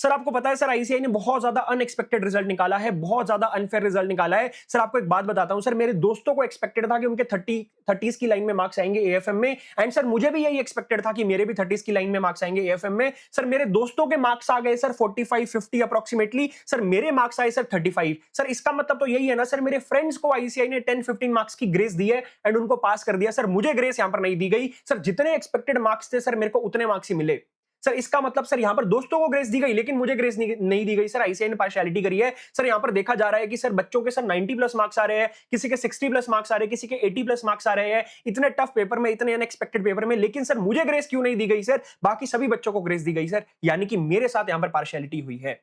Sir आपको पता है सर आईसीआई ने बहुत ज्यादा अनएक्सपेक्टेड रिजल्ट निकाला है, बहुत ज्यादा अनफेयर रिजल्ट निकाला है। सर आपको एक बात बताता हूं, सर मेरे दोस्तों को एक्सपेक्टेड था कि उनके 30 की लाइन में मार्क्स आएंगे एएफएम में, एंड सर मुझे भी यही एक्सपेक्टेड था कि मेरे भी 30 की लाइन में मार्क्स आएंगे एएफएम में। सर मेरे दोस्तों के मार्क्स आ गए सर 45-50 अप्रोक्सीमेटली, सर मेरे मार्क्स आए सर 35। सर इसका मतलब तो यही है ना सर, मेरे फ्रेंड्स को आईसीआई ने 10-15 मार्क्स की ग्रेस दी है एंड उनको पास कर दिया। सर मुझे ग्रेस यहां पर नहीं दी गई। सर जितने एक्सपेक्टेड मार्क्स थे सर मेरे को उतने मार्क्स ही मिले। सर इसका मतलब सर यहां पर दोस्तों को ग्रेस दी गई लेकिन मुझे ग्रेस नहीं दी गई। सर आईसीआई ने पार्शियलिटी करी है। सर यहां पर देखा जा रहा है कि सर बच्चों के सर 90 प्लस मार्क्स आ रहे हैं, किसी के 60 प्लस मार्क्स आ रहे हैं, किसी के 80 प्लस मार्क्स आ रहे हैं, इतने टफ पेपर में, इतने अनएक्सपेक्टेड पेपर में, लेकिन सर मुझे ग्रेस क्यों नहीं दी गई सर? बाकी सभी बच्चों को ग्रेस दी गई सर, यानी कि मेरे साथ यहां पर पार्शियलिटी हुई है।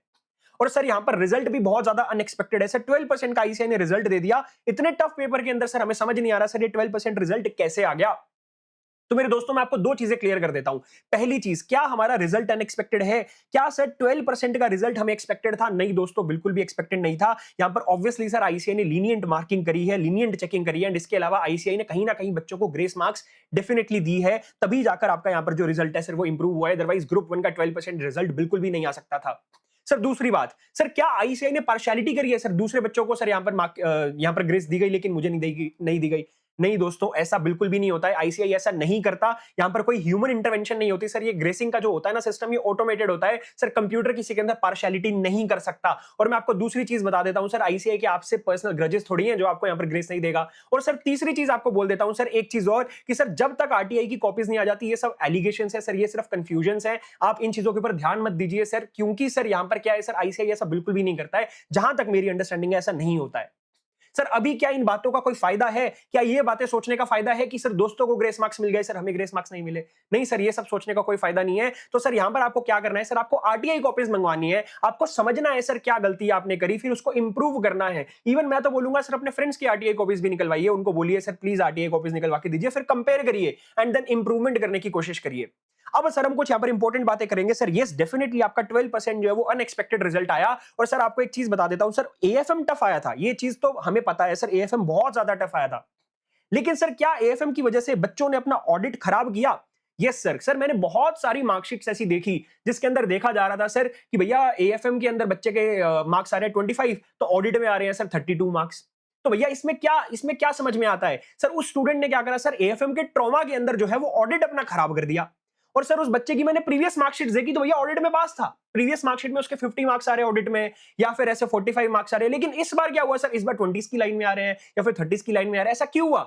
और सर यहां पर रिजल्ट भी बहुत ज्यादा अनएक्सपेक्टेड है। सर 12% का आईसीआई ने रिजल्ट दे दिया इतने टफ पेपर के अंदर। सर हमें समझ नहीं आ रहा सर ये 12% रिजल्ट कैसे आ गया। तो मेरे दोस्तों मैं आपको दो चीजें क्लियर कर देता हूं। पहली चीज, क्या हमारा रिजल्ट अनएक्सपेक्टेड है? क्या सर 12% का रिजल्ट हमें एक्सपेक्टेड था? नहीं दोस्तों, बिल्कुल भी एक्सपेक्टेड नहीं था। यहां पर ऑब्वियसली सर आईसीआई ने लीनिएंट मार्किंग करी है, लीनिएंट चेकिंग करी है, एंड इसके अलावा आईसीआई ने कहीं ना कहीं बच्चों को ग्रेस मार्क्स डेफिनेटली दी है, तभी जाकर आपका यहां पर जो रिजल्ट है सर वो इंप्रूव हुआ है। अदरवाइज ग्रुप 1 का 12% रिजल्ट बिल्कुल भी नहीं आ सकता था। सर दूसरी बात, सर क्या आईसीआई ने पार्शियलिटी करी है? सर दूसरे बच्चों को सर यहां पर ग्रेस दी गई लेकिन मुझे नहीं दी गई। नहीं दोस्तों, ऐसा बिल्कुल भी नहीं होता है। आईसीआई ऐसा नहीं करता। यहां पर कोई ह्यूमन इंटरवेंशन नहीं होती सर। ये ग्रेसिंग का जो होता है ना सिस्टम, ये ऑटोमेटेड होता है सर। कंप्यूटर किसी के अंदर पार्शियलिटी नहीं कर सकता। और मैं आपको दूसरी चीज बता देता हूं सर, आईसीआई के आपसे पर्सनल ग्रजेस थोड़ी हैं जो आपको यहां पर ग्रेस नहीं देगा। और सर तीसरी चीज आपको बोल देता हूं सर, एक चीज और, कि सर जब तक आरटीआई की कॉपीज नहीं आ जाती, ये सब एलिगेशंस है सर, ये सिर्फ कंफ्यूजन है। आप इन चीजों के ऊपर ध्यान मत दीजिए सर, क्योंकि सर यहां पर क्या है सर, आईसीआई ऐसा बिल्कुल भी नहीं करता है। जहां तक मेरी अंडरस्टैंडिंग है ऐसा नहीं होता है। सर अभी क्या इन बातों का कोई फायदा है? क्या ये बातें सोचने का फायदा है कि सर दोस्तों को ग्रेस मार्क्स मिल गए, सर हमें ग्रेस मार्क्स नहीं मिले? नहीं सर, ये सब सोचने का कोई फायदा नहीं है। तो सर यहां पर आपको क्या करना है सर, आपको आरटीआई कॉपीज मंगवानी है। आपको समझना है सर क्या गलती आपने करी, फिर उसको इंप्रूव करना है। इवन मैं तो बोलूंगा सर अपने फ्रेंड्स की आरटीआई कॉपीज भी निकलवाइए, उनको बोलिए सर प्लीज आरटीआई कॉपीज निकलवा के दीजिए, फिर कंपेयर करिए एंड देन इंप्रूवमेंट करने की कोशिश करिए। अब सर हम कुछ यहां पर इंपॉर्टेंट बातें करेंगे सर। यस डेफिनेटली आपका 12% जो है वो अनएक्सपेक्टेड रिजल्ट आया। और सर आपको एक चीज बता देता हूं सर, एएफएम टफ आया था, ये चीज तो हमें पता है सर, एएफएम बहुत ज्यादा टफ आया था। लेकिन सर क्या एएफएम की वजह से बच्चों ने अपना ऑडिट खराब किया? Yes sir. सर मैंने बहुत सारी मार्कशीट्स ऐसी देखी जिसके अंदर देखा जा रहा था सर कि भैया एएफएम के अंदर बच्चे के मार्क्स आ रहे हैं 25, तो ऑडिट में आ रहे हैं सर 32 मार्क्स। तो भैया इसमें क्या समझ में आता है सर? उस स्टूडेंट ने क्या करा सर, एएफएम के ट्रॉमा के अंदर जो है वो ऑडिट अपना खराब कर दिया। और सर उस बच्चे की मैंने प्रीवियस मार्कशीट देखी तो भैया ऑडिट में पास था। प्रीवियस मार्कशीट में उसके 50 मार्क्स आ रहे हैं ऑडिट में, या फिर ऐसे 45 मार्क्स आ रहे हैं। लेकिन इस बार क्या हुआ सर, इस बार 20 की लाइन में आ रहे हैं या फिर 30 की लाइन में आ रहे हैं। ऐसा क्यों हुआ?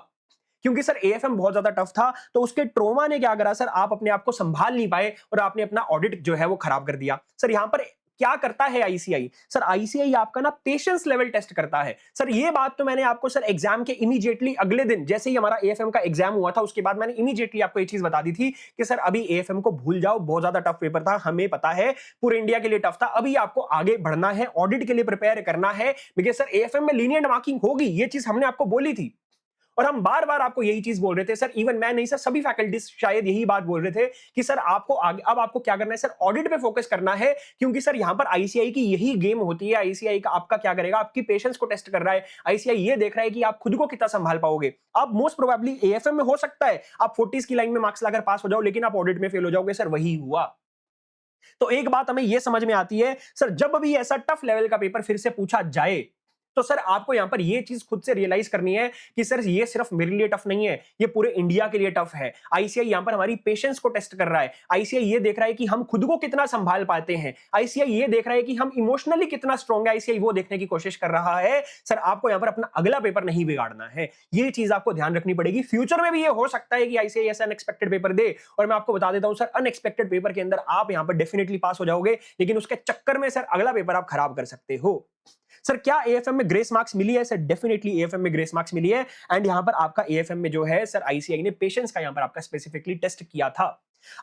क्योंकि सर एएफएम बहुत ज्यादा टफ था, तो उसके ट्रोमा ने क्या करा सर, आप अपने आप को संभाल नहीं पाए और आपने अपना ऑडिट जो है वो खराब कर दिया। सर यहां पर क्या करता है आईसीआई? सर आईसीआई आपका ना पेशेंस लेवल टेस्ट करता है। सर ये बात तो मैंने आपको सर एग्जाम के इमीडिएटली अगले दिन, जैसे ही हमारा एएफएम का एग्जाम हुआ था, उसके बाद मैंने इमीडिएटली आपको ये चीज बता दी थी कि सर अभी एएफएम को भूल जाओ, बहुत ज्यादा टफ पेपर था, हमें पता है पूरे इंडिया के लिए टफ था। अभी आपको आगे बढ़ना है, ऑडिट के लिए प्रिपेयर करना है, बिकॉज सर एएफएम में लीनिएंट मार्किंग होगी, ये चीज हमने आपको बोली थी। और हम बार बार आपको यही चीज बोल रहे थे सर, इवन मैं नहीं सर, सभी फैकल्टीज शायद यही बात बोल रहे थे कि सर आपको आगे, अब आपको क्या करना है सर, ऑडिट पे फोकस करना है। क्योंकि सर यहां पर आईसीआई की यही गेम होती है। आईसीआई का आपका क्या करेगा, आपकी पेशेंस को टेस्ट कर रहा है। आईसीआई ये देख रहा है कि आप खुद को कितना संभाल पाओगे। आप मोस्ट प्रोबेबली एएफएम में हो सकता है आप 40 की लाइन में मार्क्स लाकर पास हो जाओ, लेकिन आप ऑडिट में फेल हो जाओगे। सर वही हुआ। तो एक बात हमें यह समझ में आती है सर, जब भी ऐसा टफ लेवल का पेपर फिर से पूछा जाए, तो सर आपको यहां पर यह चीज खुद से रियलाइज करनी है कि सर ये सिर्फ मेरे लिए टफ नहीं है, ये पूरे इंडिया के लिए टफ है। आईसीआई यहां पर हमारी पेशेंस को टेस्ट कर रहा है। आईसीआई ये देख रहा है कि हम खुद को कितना संभाल पाते हैं। आईसीआई ये देख रहा है कि हम इमोशनली कितना स्ट्रांग है। आईसीआई वो देखने की कोशिश कर रहा है। सर आपको यहां पर अपना अगला पेपर नहीं बिगाड़ना है, ये चीज आपको ध्यान रखनी पड़ेगी। फ्यूचर में भी ये हो सकता है कि आईसीआई ऐसा अनएक्सपेक्टेड पेपर दे, और मैं आपको बता देता हूं सर, अनएक्सपेक्टेड पेपर के अंदर आप यहां पर डेफिनेटली पास हो जाओगे, लेकिन उसके चक्कर में सर अगला पेपर आप खराब कर सकते हो। सर क्या एएफएम में ग्रेस मार्क्स मिली है? सर डेफिनेटली एएफएम में ग्रेस मार्क्स मिली है। एंड यहां पर आपका एएफएम में जो है सर आईसीआई ने पेशेंस का यहां पर आपका स्पेसिफिकली टेस्ट किया था।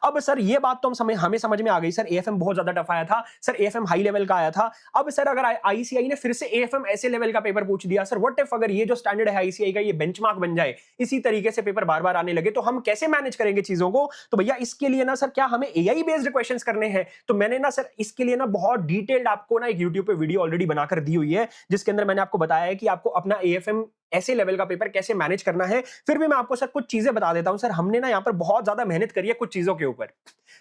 अब सर ये बात तो हमें समझ में आ गई सर, एएफएम बहुत ज्यादा टफ आया था सर, एएफएम हाई लेवल का आया था। अब सर अगर आईसीआई ने फिर से एएफएम ऐसे लेवल का पेपर पूछ दिया सर, व्हाट इफ अगर ये जो स्टैंडर्ड है आईसीआई का, ये बेंचमार्क बन जाए, इसी तरीके से पेपर बार बार आने लगे, तो हम कैसे मैनेज करेंगे चीजों को? तो भैया इसके लिए ना सर, क्या हमें एआई बेस्ड क्वेश्चंस करने हैं? तो मैंने ना सर इसके लिए ना बहुत डिटेल्ड आपको ना एक यूट्यूब पे वीडियो ऑलरेडी बनाकर दी हुई है, जिसके अंदर मैंने आपको बताया है कि आपको अपना एएफएम ऐसे लेवल का पेपर कैसे मैनेज करना है। फिर भी मैं आपको सर कुछ चीजें बता देता हूं। सर हमने ना यहाँ पर बहुत ज्यादा मेहनत करी है कुछ चीजों के ऊपर।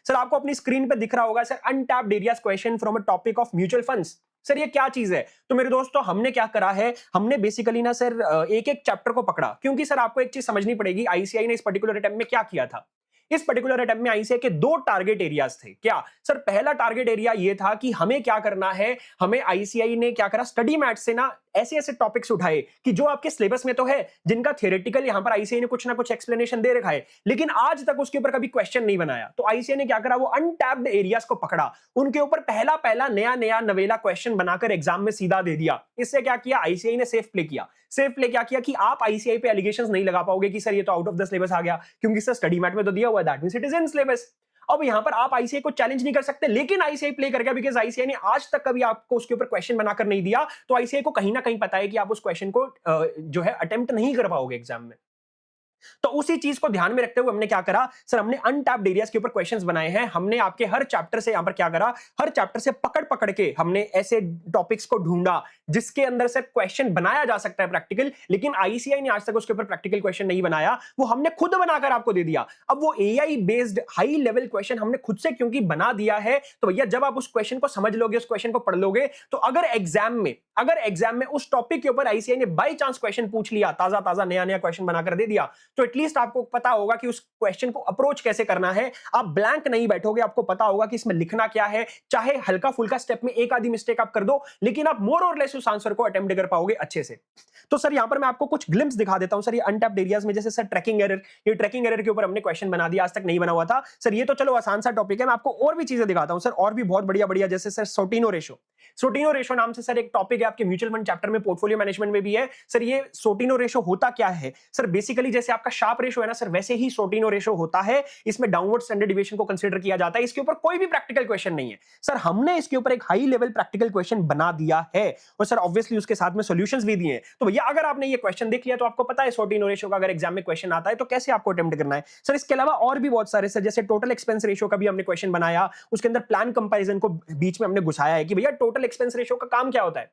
सर आपको अपनी स्क्रीन पे दिख रहा होगा sir, untapped areas question from a topic of mutual funds. Sir ये क्या चीज है? तो मेरे दोस्तों हमने क्या करा है, हमने बेसिकली ना सर एक एक चैप्टर को पकड़ा, क्योंकि सर आपको एक चीज समझनी पड़ेगी, आईसीआई ने इस पर्टिकुलर अटेम्प्ट में क्या किया था। इस पर्टिकुलर अटेम्प्ट में आईसीआई के दो टारगेट एरियाज थे। क्या सर? पहला टारगेट एरिया ये था कि हमें क्या करना है, हमें आईसीआई ने क्या करा, स्टडी मैट से ना ऐसे ऐसे टॉपिक्स उठाए कि जो आपके सिलेबस में तो है, जिनका थियोरेटिकल यहां पर आईसीआई ने कुछ ना कुछ एक्सप्लेनेशन दे रखा है, लेकिन आज तक उसके ऊपर कभी क्वेश्चन नहीं बनाया। तो आईसीआई ने क्या करा, वो अनटैप्ड एरियाज को पकड़ा, उनके ऊपर पहला पहला नया नया नवेला क्वेश्चन बनाकर एग्जाम में सीधा दे दिया। इससे क्या किया, आईसीआई ने सेफ प्ले किया। सेफ प्ले क्या किया कि आप आईसीआई पे एलिगेशंस नहीं लगा पाओगे कि सर ये तो आउट ऑफ द सिलेबस आ गया, क्योंकि सर स्टडी मैट में तो दिया हुआ है, that means it is in syllabus. अब यहां पर आप आईसीआई को चैलेंज नहीं कर सकते, लेकिन आईसीआई प्ले कर गया, बिकॉज़ आईसीआई ने आज तक कभी आपको उसके ऊपर क्वेश्चन बनाकर नहीं दिया। तो आईसीआई को कहीं ना कहीं पता है कि आप उस क्वेश्चन को जो है अटेम्प्ट नहीं कर पाओगे एग्जाम में। तो उसी चीज को ध्यान में रखते हुए हमने क्या करा, सर हमने अनटैप्ड एरियाज के ऊपर क्वेश्चंस बनाए हैं। हमने आपके हर चैप्टर से यहां पर क्या करा, हर चैप्टर से पकड़ पकड़ के हमने ऐसे टॉपिक्स को ढूंढा जिसके अंदर से क्वेश्चन बनाया जा सकता है प्रैक्टिकल, लेकिन आईसीआई ने आज तक उसके ऊपर प्रैक्टिकल क्वेश्चन नहीं बनाया, वो हमने खुद बनाकर आपको दे दिया। अब वो AI based high level question हमने खुद से क्योंकि बना दिया है, तो भैया जब आप उस क्वेश्चन को समझ लोगे, उस क्वेश्चन को पढ़ लोगे, तो अगर एग्जाम में उस टॉपिक के ऊपर आईसीआई ने बाई चांस क्वेश्चन पूछ लिया, ताजा ताजा नया नया क्वेश्चन बनाकर दे दिया, तो एटलीस्ट आपको पता होगा कि उस क्वेश्चन को अप्रोच कैसे करना है। आप ब्लैंक नहीं बैठोगे, आपको पता होगा कि इसमें लिखना क्या है। चाहे हल्का फुल्का स्टेप में एक आधी मिस्टेक आप कर दो, लेकिन आप मोर और लेस उस आंसर को अटेम्प्ट कर पाओगे अच्छे से। तो सर यहां पर मैं आपको कुछ ग्लिम्स दिखा देता हूं सर, ये अनटैप्ड एरियाज में, जैसे सर ट्रैकिंग एरर, ये ट्रैकिंग एरर के ऊपर हमने क्वेश्चन बना दिया, आज तक नहीं बना हुआ था सर। ये तो चलो आसान सा टॉपिक है, मैं आपको और भी चीजें दिखाता हूं सर, और भी बहुत बढ़िया बढ़िया, जैसे सर सोटिनो रेशो। सोटिनो रेशो नाम से सर एक टॉपिक है आपके म्यूचुअल फंड चैप्टर में, पोर्टफोलियो मैनेजमेंट में भी है सर। ये सोटिनो रेशो होता क्या है सर? बेसिकली जैसे आपका शार्प रेशो है ना सर, वैसे ही सोटिनो रेशो होता है। इसमें डाउनवर्ड स्टैंडर्ड डिविएशन को कंसीडर किया जाता है। इसके ऊपर कोई भी प्रैक्टिकल क्वेश्चन नहीं है सर, हमने इसके ऊपर एक हाई लेवल प्रैक्टिकल क्वेश्चन बना दिया है, और सर ऑब्वियसली उसके साथ में सॉल्यूशंस भी दिए हैं। तो भैया अगर आपने ये क्वेश्चन देख लिया तो आपको पता है सोटिनो रेशो का अगर एग्जाम में क्वेश्चन आता है तो कैसे आपको अटेम्प्ट करना है सर। इसके अलावा और भी बहुत सारे सर, जैसे टोटल एक्सपेंस रेशो का भी हमने क्वेश्चन बनाया, उसके अंदर प्लान कंपैरिजन को बीच में हमने घुसाया है कि भैया टोटल एक्सपेंस रेशो का काम क्या होता है।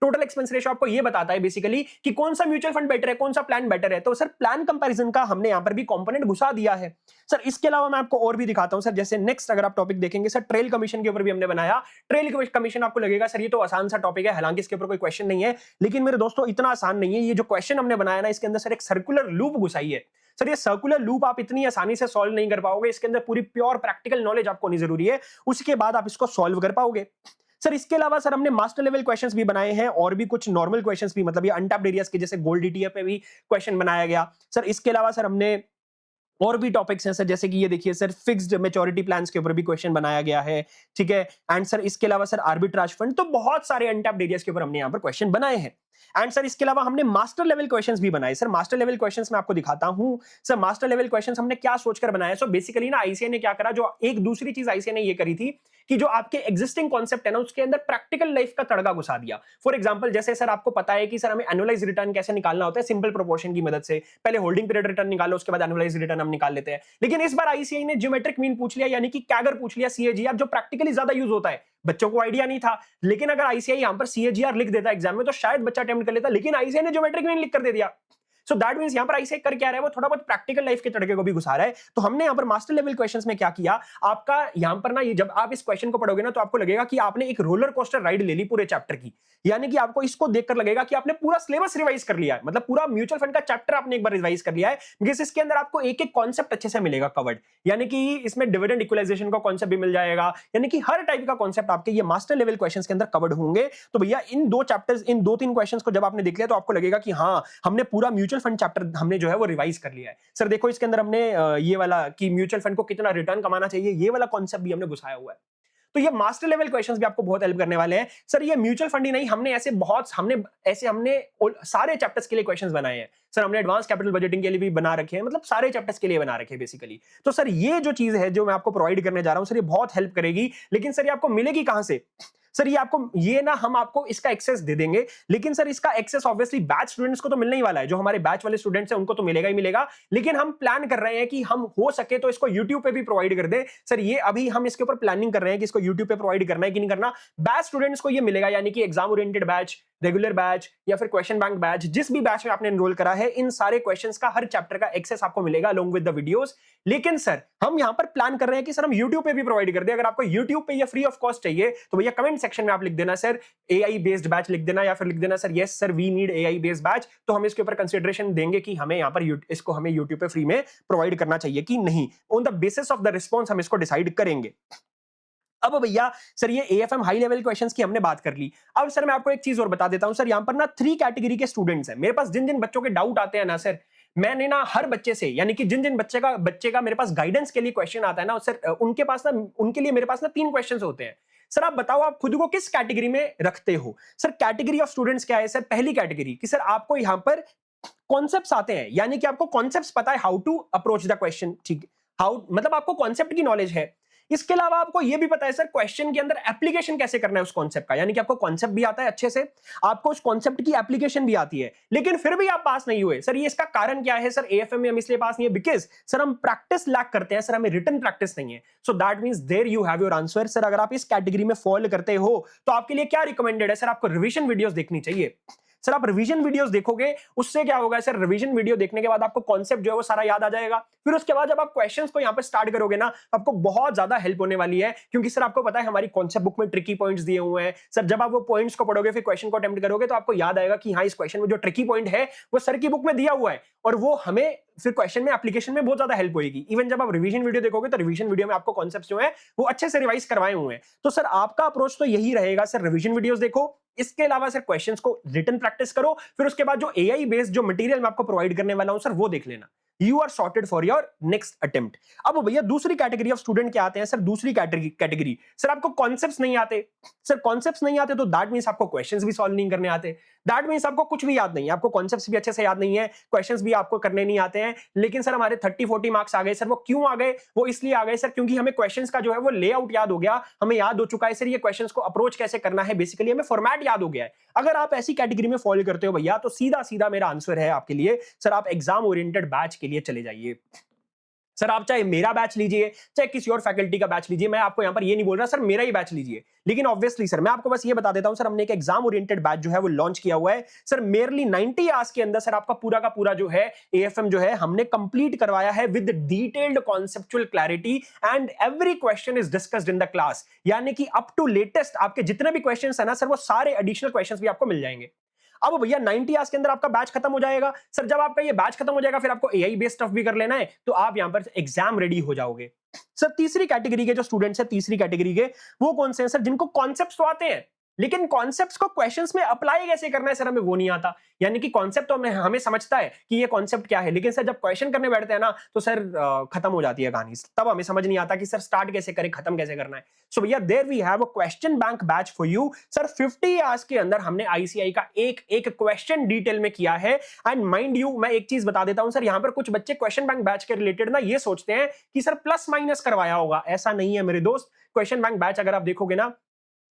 टोटल एक्सपेंस रेशो आपको ये बताता है बेसिकली कि कौन सा म्यूचुअल फंड बेटर है, कौन सा प्लान बेटर है। तो सर प्लान कंपैरिजन का हमने यहां पर भी कंपोनेंट घुसा दिया है सर। इसके अलावा मैं आपको और भी दिखाता हूं सर, जैसे नेक्स्ट अगर आप टॉपिक देखेंगे सर, ट्रेल कमीशन के ऊपर भी हमने बनाया। ट्रेल कमीशन आपको लगेगा सर ये तो आसान सा टॉपिक है, हालांकि इसके ऊपर कोई क्वेश्चन नहीं है, लेकिन मेरे दोस्तों इतना आसान नहीं है। ये जो क्वेश्चन हमने बनाया ना, इसके अंदर सर एक सर्कुलर लूप घुसाई है सर। ये सर्कुलर लूप आप इतनी आसानी से सॉल्व नहीं कर पाओगे, इसके अंदर पूरी प्योर प्रैक्टिकल नॉलेज आपको नहीं जरूरी है, उसके बाद आप इसको सॉल्व कर पाओगे सर। इसके अलावा सर हमने मास्टर लेवल क्वेश्चंस भी बनाए हैं, और भी कुछ नॉर्मल क्वेश्चंस भी, मतलब ये अनटैप्ड एरियाज के जैसे गोल्ड डीटीएफ पे भी क्वेश्चन बनाया गया सर। इसके अलावा सर हमने और भी टॉपिक्स हैं सर, जैसे कि ये देखिए सर, फिक्स्ड मैच्योरिटी प्लान्स के ऊपर भी क्वेश्चन बनाया गया है, ठीक है। एंड सर इसके अलावा सर आर्बिट्राज फंड, तो बहुत सारे अनटैप्ड एरियाज के ऊपर हमने यहाँ पर क्वेश्चन बनाए हैं। एंड सर इसके अलावा हमने मास्टर लेवल क्वेश्चंस भी बनाए सर। मास्टर लेवल क्वेश्चंस मैं आपको दिखाता हूं सर। मास्टर लेवल क्वेश्चंस हमने क्या सोचकर बनाया, सो बेसिकली ना आईसीआई ने क्या करा, जो एक दूसरी चीज आईसीआई ने ये करी थी कि जो आपके एग्जिस्टिंग कॉन्सेप्ट है ना, उसके अंदर प्रैक्टिकल लाइफ का तड़का घुसा दिया। फॉर एग्जांपल जैसे सर आपको पता है कि सर हमें एनुअलाइज रिटर्न कैसे निकालना होता है, सिंपल प्रोपोर्शन की मदद से। पहले होल्डिंग पीरियड रिटर्न निकालो, उसके बाद एनुअलाइज रिटर्न हम निकाल लेते हैं। लेकिन इस बार आईसीआई ने ज्योमेट्रिक मीन पूछ लिया, यानी कि कैगर पूछ लिया, सीएजीआर, जो प्रैक्टिकली ज्यादा यूज होता है। बच्चों को आइडिया नहीं था, लेकिन अगर आईसीआई यहां पर सीएजीआर लिख देता एग्जाम में तो शायद बच्चा अटेम्प्ट कर लेता, लेकिन आईसीआई ने ज्योमेट्रिक मीन लिख कर दे दिया। सो दैट मींस यहां पर आईसीआई कर क्या रहा है, वो थोड़ा बहुत प्रैक्टिकल लाइफ के तड़के को भी घुसा रहा है। तो हमने यहां पर मास्टर लेवल क्वेश्चंस में क्या किया, आपका यहां पर ना, ये जब आप इस क्वेश्चन को पढ़ोगे ना, तो आपको लगेगा कि आपने एक रोलर कोस्टर राइड ले ली पूरे चैप्टर की। यानी कि आपको इसको देखकर लगेगा कि आपने पूरा सिलेबस रिवाइज कर लिया है, मतलब पूरा म्यूचुअल फंड का चैप्टर आपने एक बार रिवाइज कर लिया है, बिकॉज़ इसके अंदर आपको एक एक कॉन्सेप्ट अच्छे से मिलेगा कवर्ड। यानी कि इसमें डिविडेंड इक्वलाइजेशन का कॉन्सेप्ट भी मिल जाएगा, यानी कि हर टाइप का कॉन्सेप्ट आपके ये मास्टर लेवल क्वेश्चंस के अंदर कवर्ड होंगे। तो भैया इन दो चैप्टर्स, इन दो तीन क्वेश्चंस को जब आपने देख लिया तो आपको लगेगा कि हाँ, हमने पूरा म्यूचुअल फंड चैप्टर हमने जो है वो रिवाइज कर लिया है सर। देखो इसके अंदर हमने ये वाला कि म्यूचुअल फंड को कितना रिटर्न कमाना चाहिए, ये वाला कॉन्सेप्ट भी हमने घुसाया हुआ है। तो ये मास्टर लेवल क्वेश्चंस भी आपको बहुत हेल्प करने वाले हैं सर। ये म्यूचुअल फंड ही नहीं, हमने सारे चैप्टर्स के लिए क्वेश्चंस बनाए हैं सर। हमने एडवांस कैपिटल बजटिंग के लिए भी बना रखे हैं, मतलब सारे चैप्टर्स के लिए बना रखे हैं बेसिकली। तो सर ये जो चीज है जो मैं आपको प्रोवाइड करने जा रहा हूं सर, ये बहुत हेल्प करेगी। लेकिन सर ये आपको मिलेगी कहां से सर? ये आपको, ये ना हम आपको इसका एक्सेस दे देंगे, लेकिन सर इसका एक्सेस ऑब्वियसली बैच स्टूडेंट्स को तो मिलने ही वाला है। जो हमारे बैच वाले स्टूडेंट्स हैं उनको तो मिलेगा ही मिलेगा, लेकिन हम प्लान कर रहे हैं कि हम हो सके तो इसको यूट्यूब पे भी प्रोवाइड कर दें सर। ये अभी हम इसके ऊपर प्लानिंग कर रहे हैं कि इसको यूट्यूब पे प्रोवाइड करना है कि नहीं करना। बैच स्टूडेंट्स को ये मिलेगा, यानी कि exam oriented batch, regular batch या फिर क्वेश्चन बैंक बैच, जिस भी बैच में आपने एनरोल करा है, इन सारे क्वेश्चंस का हर चैप्टर का एक्सेस आपको मिलेगा अलोंग विद द वीडियोस। लेकिन सर हम यहां पर प्लान कर रहे हैं कि सर हम YouTube पे भी प्रोवाइड कर दें। अगर आपको YouTube पे ये फ्री ऑफ कॉस्ट चाहिए तो भैया कमेंट सेक्शन में आप लिख देना सर AI बेस्ड बैच लिख देना, या फिर लिख देना sir yes sir we need AI based batch, तो हम इसके ऊपर कंसीडरेशन देंगे कि हमें यहाँ पर इसको हमें YouTube पे फ्री में प्रोवाइड करना चाहिए कि नहीं। On the basis of the response हम इसको डिसाइड करेंगे। अब भैया सर ये एएफएम हाई लेवल क्वेश्चंस की हमने बात कर ली। अब सर मैं आपको एक चीज और बता देता हूं सर, यहां पर ना 3 कैटेगरी के स्टूडेंट्स हैं मेरे पास। जिन जिन बच्चों के डाउट आते हैं ना सर, मैंने ना हर बच्चे से, यानी कि जिन जिन बच्चे का मेरे पास गाइडेंस के लिए क्वेश्चन आता है ना सर, उनके पास ना, उनके लिए मेरे पास ना 3 क्वेश्चंस होते हैं। सर आप बताओ आप खुद को किस कैटेगरी में रखते हो? सर कैटेगरी ऑफ स्टूडेंट्स क्या है सर? पहली कैटेगरी कि सर आपको यहां पर कॉन्सेप्ट्स आते हैं, यानी कि आपको कॉन्सेप्ट्स पता है, how to approach the question, ठीक, हाउ मतलब आपको कॉन्सेप्ट की नॉलेज है। इसके अलावा आपको यह भी पता है सर क्वेश्चन के अंदर एप्लीकेशन कैसे करना है उस कॉन्सेप्ट का, यानी कि आपको कॉन्सेप्ट भी आता है अच्छे से, आपको उस कॉन्सेप्ट की एप्लीकेशन भी आती है, लेकिन फिर भी आप पास नहीं हुए। सर ये इसका कारण क्या है? सर एएफएम में हम इसलिए पास नहीं है बिकॉज सर हम प्रैक्टिस लैक करते हैं सर, हमें रिटन प्रैक्टिस नहीं है। So that means there you have your answer. Sir अगर आप इस कैटेगरी में फॉल करते हो तो आपके लिए क्या रिकमेंडेड है? सर आपको रिवीजन वीडियोस देखनी चाहिए। सर आप रिवीजन वीडियोस देखोगे, उससे क्या होगा सर, रिवीजन वीडियो देखने के बाद आपको कॉन्सेप्ट जो है वो सारा याद आ जाएगा। फिर उसके बाद जब आप क्वेश्चंस को यहां पे स्टार्ट करोगे ना, आपको बहुत ज्यादा हेल्प होने वाली है, क्योंकि सर आपको पता है हमारी कॉन्सेप्ट बुक में ट्रिकी पॉइंट्स दिए हुए हैं। सर जब आप वो पॉइंट्स को पढ़ोगे फिर क्वेश्चन को अटेम्प्ट करोगे तो आपको याद आएगा कि हाँ इस क्वेश्चन में जो ट्रिकी पॉइंट है वो सर की बुक में दिया हुआ है, और वो हमें फिर क्वेश्चन में एप्लीकेशन में बहुत ज्यादा हेल्प होगी। इवन जब आप रिवीजन वीडियो देखोगे तो रिवीजन वीडियो में आपको कॉन्सेप्ट्स जो है वो अच्छे से रिवाइज करवाए हुए हैं। तो सर आपका अप्रोच तो यही रहेगा सर, रिवीजन वीडियोस देखो, इसके अलावा सर क्वेश्चंस को रिटन प्रैक्टिस करो, फिर उसके बाद जो एआई बेस्ड जो मटेरियल मैं आपको प्रोवाइड करने वाला हूं सर वो देख लेना। You are sorted for your next attempt. अब भैया दूसरी कैटेगरी ऑफ स्टूडेंट क्या आते हैं सर? दूसरी कैटेगरी सर आपको कॉन्सेप्ट्स नहीं आते। सर कॉन्सेप्ट्स नहीं आते तो दैट मींस आपको क्वेश्चंस भी सॉल्व नहीं करने आते, दैट मींस आपको कुछ भी याद नहीं है, आपको कॉन्सेप्ट्स भी अच्छे से याद नहीं है, क्वेश्चंस भी आपको करने नहीं आते हैं। लेकिन सर हमारे 30-40 मार्क्स आ गए। सर वो क्यों आ गए? वो इसलिए आ गए सर क्योंकि हमें क्वेश्चंस का जो है वो लेआउट याद हो गया, हमें याद हो चुका है सर ये क्वेश्चंस को अप्रोच कैसे करना है, बेसिकली हमें फॉर्मेट याद हो गया है। अगर आप ऐसी कैटेगरी में फॉलो करते हो भैया तो सीधा सीधा मेरा आंसर है आपके लिए सर, आप एग्जाम ओरिएंटेड बैच के लिए चले जाइए। सर आप चाहे मेरा बैच लीजिए, चाहे किसी और फैकल्टी का बैच लीजिए, मैं आपको यहां पर ये नहीं बोल रहा सर मेरा ही बैच लीजिए, लेकिन ऑब्वियसली सर मैं आपको बस ये बता देता हूं सर, हमने एक एग्जाम ओरिएंटेड बैच जो है वो लॉन्च किया हुआ है सर। मेयरली 90 आवर्स के अंदर सर आपका पूरा का पूरा जो है एएफएम जो है हमने कंप्लीट करवाया है with detailed conceptual clarity, and every question is discussed in the class, यानी कि अप टू लेटेस्ट आपके जितने भी क्वेश्चंस है ना सर, वो सारे एडिशनल क्वेश्चंस भी आपको मिल जाएंगे। अब भैया 90 आवर्स के अंदर आपका बैच खत्म हो जाएगा सर। जब आपका ये बैच खत्म हो जाएगा फिर आपको एआई बेस्ड स्टफ भी कर लेना है, तो आप यहां पर एग्जाम रेडी हो जाओगे। सर तीसरी कैटेगरी के जो स्टूडेंट्स हैं, तीसरी कैटेगरी के वो कौन से हैं सर? जिनको कॉन्सेप्ट्स तो आते हैं लेकिन कॉन्सेप्ट्स को क्वेश्चंस में अप्लाई कैसे करना है सर हमें वो नहीं आता। यानी कि कॉन्सेप्ट तो हमें समझता है कि ये कॉन्सेप्ट क्या है, लेकिन सर जब क्वेश्चन करने बैठते हैं ना तो सर खत्म हो जाती है कहानी, तब हमें समझ नहीं आता कि सर स्टार्ट कैसे करें, खत्म कैसे करना है। सो भैया there we have a question bank batch for you sir. 50 hours के अंदर हमने आईसीआई का एक एक क्वेश्चन डिटेल में किया है। एंड माइंड यू मैं एक चीज बता देता हूं सर, यहां पर कुछ बच्चे क्वेश्चन बैंक बैच के रिलेटेड ना ये सोचते हैं कि सर प्लस माइनस करवाया होगा, ऐसा नहीं है मेरे दोस्त। क्वेश्चन बैंक बैच अगर आप देखोगे ना,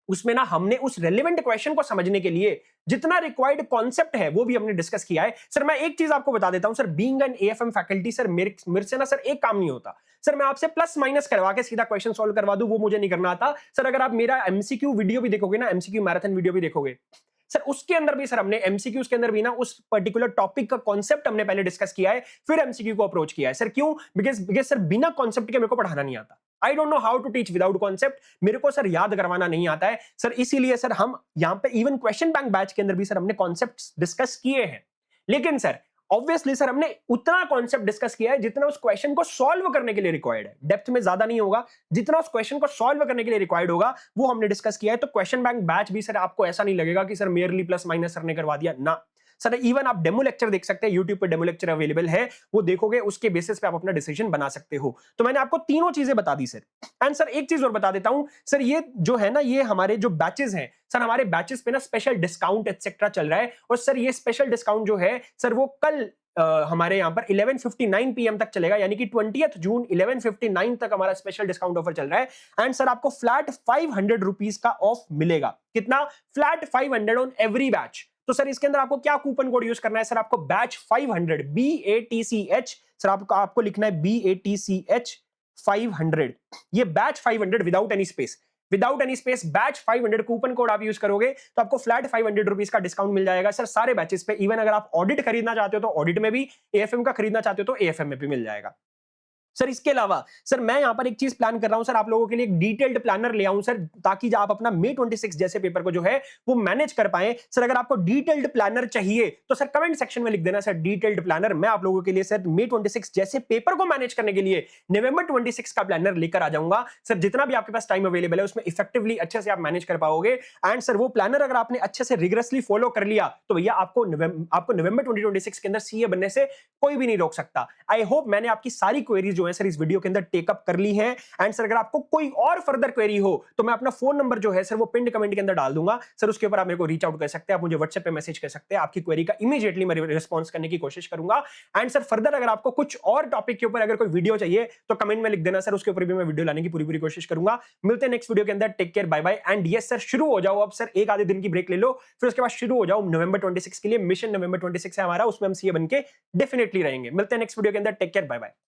उसमें ना हमने उस रेलेवेंट क्वेश्चन को समझने के लिए जितना रिक्वायर्ड कॉन्सेप्ट है वो भी हमने डिस्कस किया है सर। मैं एक चीज आपको बता देता हूं sir, being an AFM faculty sir, मेरे से ना सर एक काम नहीं होता सर, मैं आपसे प्लस माइनस करवा के सीधा क्वेश्चन सॉल्व करवा दूं, वो मुझे नहीं करना आता सर। अगर आप मेरा एमसीक्यू वीडियो भी देखोगे ना, एमसीक्यू मैराथन वीडियो भी देखोगे सर, उसके अंदर भी सर हमने एमसीक्यूज के अंदर भी ना उस पर्टिकुलर टॉपिक का कॉन्सेप्ट हमने पहले डिस्कस किया है, फिर एमसीक्यू को अप्रोच किया है सर। क्यों? बिकॉज सर बिना कॉन्सेप्ट के मेरे को पढ़ाना नहीं आता। I don't know how to teach without concept, मेरे को सर याद करवाना नहीं आता है सर। इसीलिए सर हम यहां पे इवन क्वेश्चन बैंक बैच के अंदर भी सर हमने कॉन्सेप्ट डिस्कस किए हैं, लेकिन सर ऑब्वियसली सर हमने उतना कॉन्सेप्ट डिस्कस किया है जितना उस क्वेश्चन को सॉल्व करने के लिए रिक्वायर्ड है। डेप्थ में ज्यादा नहीं होगा, जितना उस क्वेश्चन को सॉल्व करने के लिए रिक्वायर्ड होगा वो हमने डिस्कस किया है। तो क्वेश्चन बैंक बैच भी सर आपको ऐसा नहीं लगेगा कि sir merely plus minus sir ने करवा दिया ना सर। इवन आप डेमो लेक्चर देख सकते हैं, यूट्यूब पे डेमो लेक्चर अवेलेबल है, वो देखोगे, उसके बेसिस पे आप अपना डिसीजन बना सकते हो। तो मैंने आपको तीनों चीजें बता दी सर। एंड सर एक चीज और बता देता हूं सर, ये जो है ना, ये हमारे जो बैचेस हैं सर, हमारे बैचेस पे ना स्पेशल डिस्काउंट एक्सेट्रा चल रहा है, और सर ये स्पेशल डिस्काउंट जो है सर वो कल हमारे यहाँ पर 11:59 PM तक चलेगा, यानी कि 20 जून 11:59 तक हमारा स्पेशल डिस्काउंट ऑफर चल रहा है। एंड सर आपको फ्लैट 500 रुपीज का ऑफ मिलेगा। कितना? Flat 500 on every batch. तो सर इसके अंदर आपको क्या कूपन कोड यूज करना है सर? आपको बैच 500 BATCH सर आपको लिखना है BATCH 500, ये batch 500 without any space. Without any space batch 500 coupon code आप यूज करोगे तो आपको फ्लैट 500 रुपीज का डिस्काउंट मिल जाएगा सर सारे बैचेस पे। इवन अगर आप ऑडिट खरीदना चाहते हो तो ऑडिट में भी, एएफएम का खरीदना चाहते हो तो एएफएम में भी मिल जाएगा। सर इसके अलावा सर मैं यहां पर एक चीज प्लान कर रहा हूं सर, आप लोगों के लिए एक डिटेल्ड प्लानर ले आऊं सर, ताकि आप अपना May 26 जैसे पेपर को जो है वो मैनेज कर पाए। सर अगर आपको डिटेल्ड प्लानर चाहिए तो सर कमेंट सेक्शन में लिख देना सर डिटेल्ड प्लानर। मैं आप लोगों के लिए सर May 26 जैसे पेपर को मैनेज करने के लिए November 26 का प्लानर लेकर आ जाऊंगा। सर जितना भी आपके पास टाइम अवेलेबल है उसमें इफेक्टिवली अच्छे से आप मैनेज कर पाओगे। एंड सर वो प्लानर अगर आपने अच्छे से रिगरसली फॉलो कर लिया तो भैया आपको नवंबर 2026 के अंदर सीए बनने से कोई भी नहीं रोक सकता। आई होप मैंने आपकी सारी क्वेरीज जो है सर इस वीडियो के अंदर टेकअप कर ली है। एंड सर अगर आपको कोई और फर्दर क्वेरी हो तो मैं अपना फोन नंबर जो है सर वो पिंड कमेंट के अंदर डाल दूंगा सर, उसके ऊपर आप मेरे को रीच आउट कर सकते हैं, आप मुझे व्हाट्सएप पे मैसेज कर सकते हैं, आपकी क्वेरी का इमीडिएटली मैं रिस्पॉन्स करने की कोशिश करूंगा। एंड सर फर्दर अगर आपको कुछ और टॉपिक के ऊपर अगर कोई वीडियो चाहिए तो कमेंट में लिख देना सर, उसके ऊपर भी मैं वीडियो लाने की पूरी पूरी कोशिश करूंगा। मिलते हैं नेक्स्ट वीडियो के अंदर, take care, bye bye. And yes sir शुरू हो जाओ अब सर, एक आधे दिन की ब्रेक ले लो फिर उसके बाद शुरू हो जाओ नवंबर 26 के लिए। मिशन नवंबर 26 है हमारा, उसमें हम सीए बन के डेफिनेटली रहेंगे। मिलते हैं नेक्स्ट वीडियो के अंदर, टेक केयर, बाय बाय।